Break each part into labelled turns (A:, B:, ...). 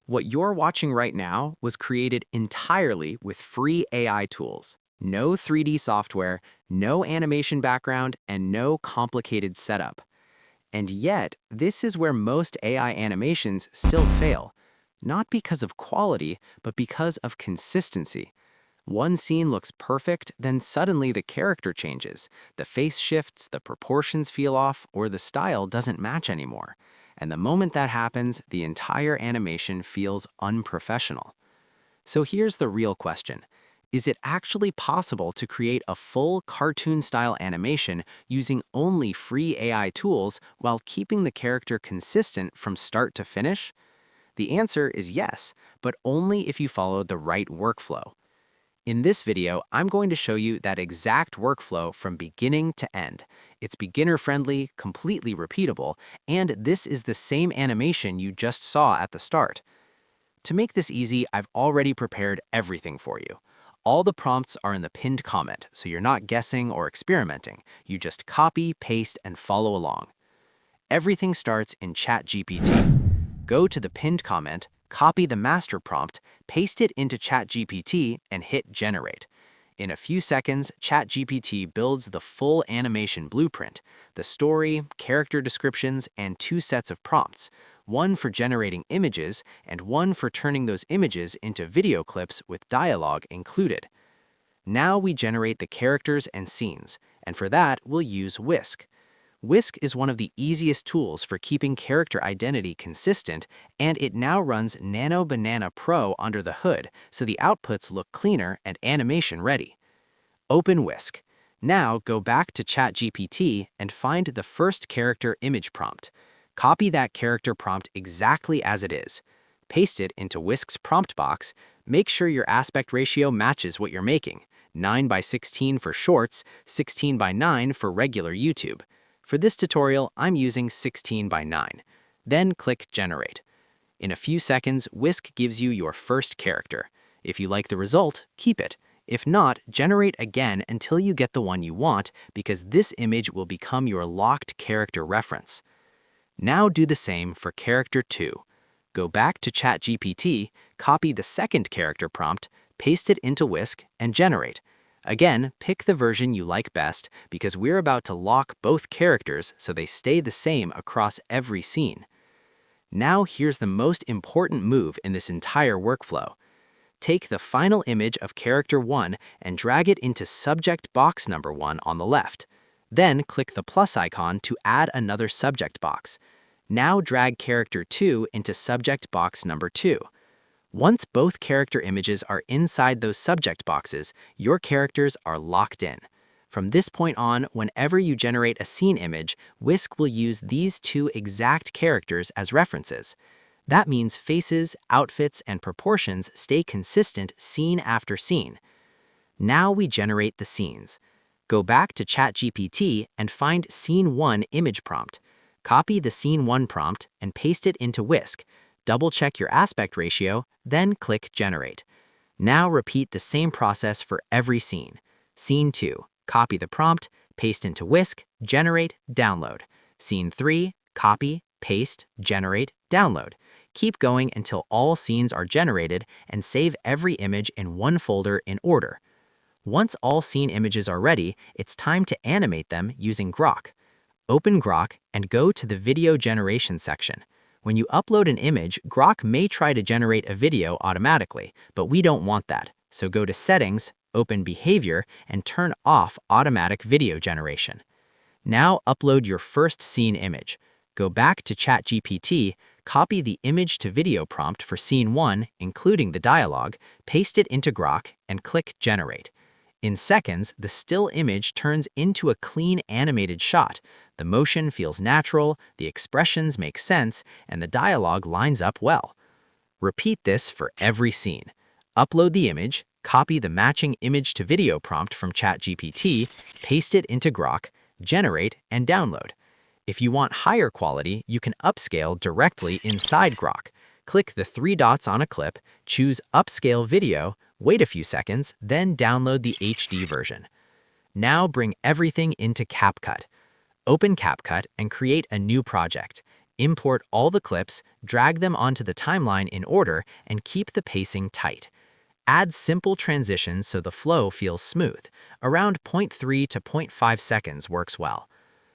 A: What you're watching right now was created entirely with free AI tools. No 3D software, no animation background, and no complicated setup. And yet, this is where most AI animations still fail. Not because of quality, but because of consistency. One scene looks perfect, then suddenly the character changes. The face shifts, the proportions feel off, or the style doesn't match anymore. And the moment that happens, the entire animation feels unprofessional. So here's the real question. Is it actually possible to create a full cartoon-style animation using only free AI tools while keeping the character consistent from start to finish? The answer is yes, but only if you follow the right workflow. In this video, I'm going to show you that exact workflow from beginning to end. It's beginner-friendly, completely repeatable, and this is the same animation you just saw at the start. To make this easy, I've already prepared everything for you. All the prompts are in the pinned comment, so you're not guessing or experimenting. You just copy, paste, and follow along. Everything starts in ChatGPT. Go to the pinned comment, copy the master prompt, paste it into ChatGPT, and hit generate. In a few seconds, ChatGPT builds the full animation blueprint, the story, character descriptions, and 2 sets of prompts, one for generating images and one for turning those images into video clips with dialogue included. Now we generate the characters and scenes, and for that, we'll use Whisk. Whisk is one of the easiest tools for keeping character identity consistent, and it now runs Nano Banana Pro under the hood, so the outputs look cleaner and animation ready. Open Whisk. Now go back to ChatGPT and find the first character image prompt. Copy that character prompt exactly as it is. Paste it into Whisk's prompt box. Make sure your aspect ratio matches what you're making. 9:16 for shorts, 16:9 for regular YouTube. For this tutorial, I'm using 16:9. Then click Generate. In a few seconds, Whisk gives you your first character. If you like the result, keep it. If not, generate again until you get the one you want, because this image will become your locked character reference. Now do the same for character 2. Go back to ChatGPT, copy the second character prompt, paste it into Whisk, and generate. Again, pick the version you like best because we're about to lock both characters so they stay the same across every scene. Now here's the most important move in this entire workflow. Take the final image of character 1 and drag it into subject box number 1 on the left. Then click the plus icon to add another subject box. Now drag character 2 into subject box number 2. Once both character images are inside those subject boxes, your characters are locked in. From this point on, whenever you generate a scene image, Whisk will use these 2 exact characters as references. That means faces, outfits, and proportions stay consistent scene after scene. Now we generate the scenes. Go back to ChatGPT and find Scene 1 image prompt. Copy the Scene 1 prompt and paste it into Whisk. Double-check your aspect ratio, then click Generate. Now repeat the same process for every scene. Scene 2, copy the prompt, paste into Whisk, generate, download. Scene 3, copy, paste, generate, download. Keep going until all scenes are generated and save every image in one folder in order. Once all scene images are ready, it's time to animate them using Grok. Open Grok and go to the video generation section. When you upload an image, Grok may try to generate a video automatically, but we don't want that. So go to Settings, open Behavior, and turn off Automatic Video Generation. Now upload your first scene image. Go back to ChatGPT, copy the image to video prompt for Scene 1, including the dialogue, paste it into Grok, and click Generate. In seconds, the still image turns into a clean animated shot. The motion feels natural, the expressions make sense, and the dialogue lines up well. Repeat this for every scene. Upload the image, copy the matching image to video prompt from ChatGPT, paste it into Grok, generate, and download. If you want higher quality, you can upscale directly inside Grok. Click the 3 dots on a clip, choose Upscale Video, wait a few seconds, then download the HD version. Now bring everything into CapCut. Open CapCut and create a new project. Import all the clips, drag them onto the timeline in order, and keep the pacing tight. Add simple transitions so the flow feels smooth. Around zero point 0.3 to zero point 0.5 seconds works well.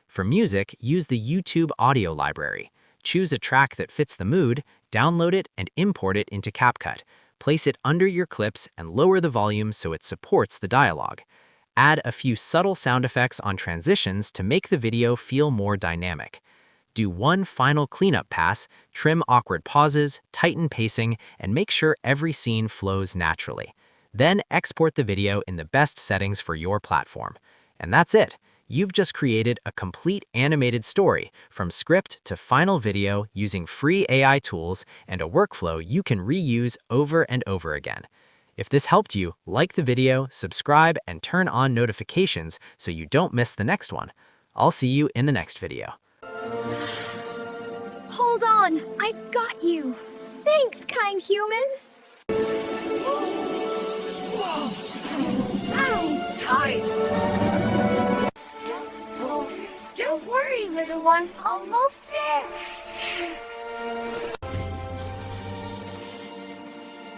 A: For music, use the YouTube audio library. Choose a track that fits the mood, download it, and import it into CapCut. Place it under your clips and lower the volume so it supports the dialogue. Add a few subtle sound effects on transitions to make the video feel more dynamic. Do one final cleanup pass, trim awkward pauses, tighten pacing, and make sure every scene flows naturally. Then export the video in the best settings for your platform. And that's it. You've just created a complete animated story from script to final video using free AI tools and a workflow you can reuse over and over again. If this helped you, like the video, subscribe, and turn on notifications so you don't miss the next one. I'll see you in the next video.
B: Hold on, I've got you. Thanks, kind human. I'm tight. Don't worry, little one. Almost there.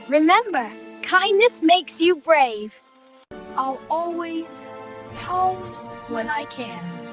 B: Remember, kindness makes you brave. I'll always pause when I can.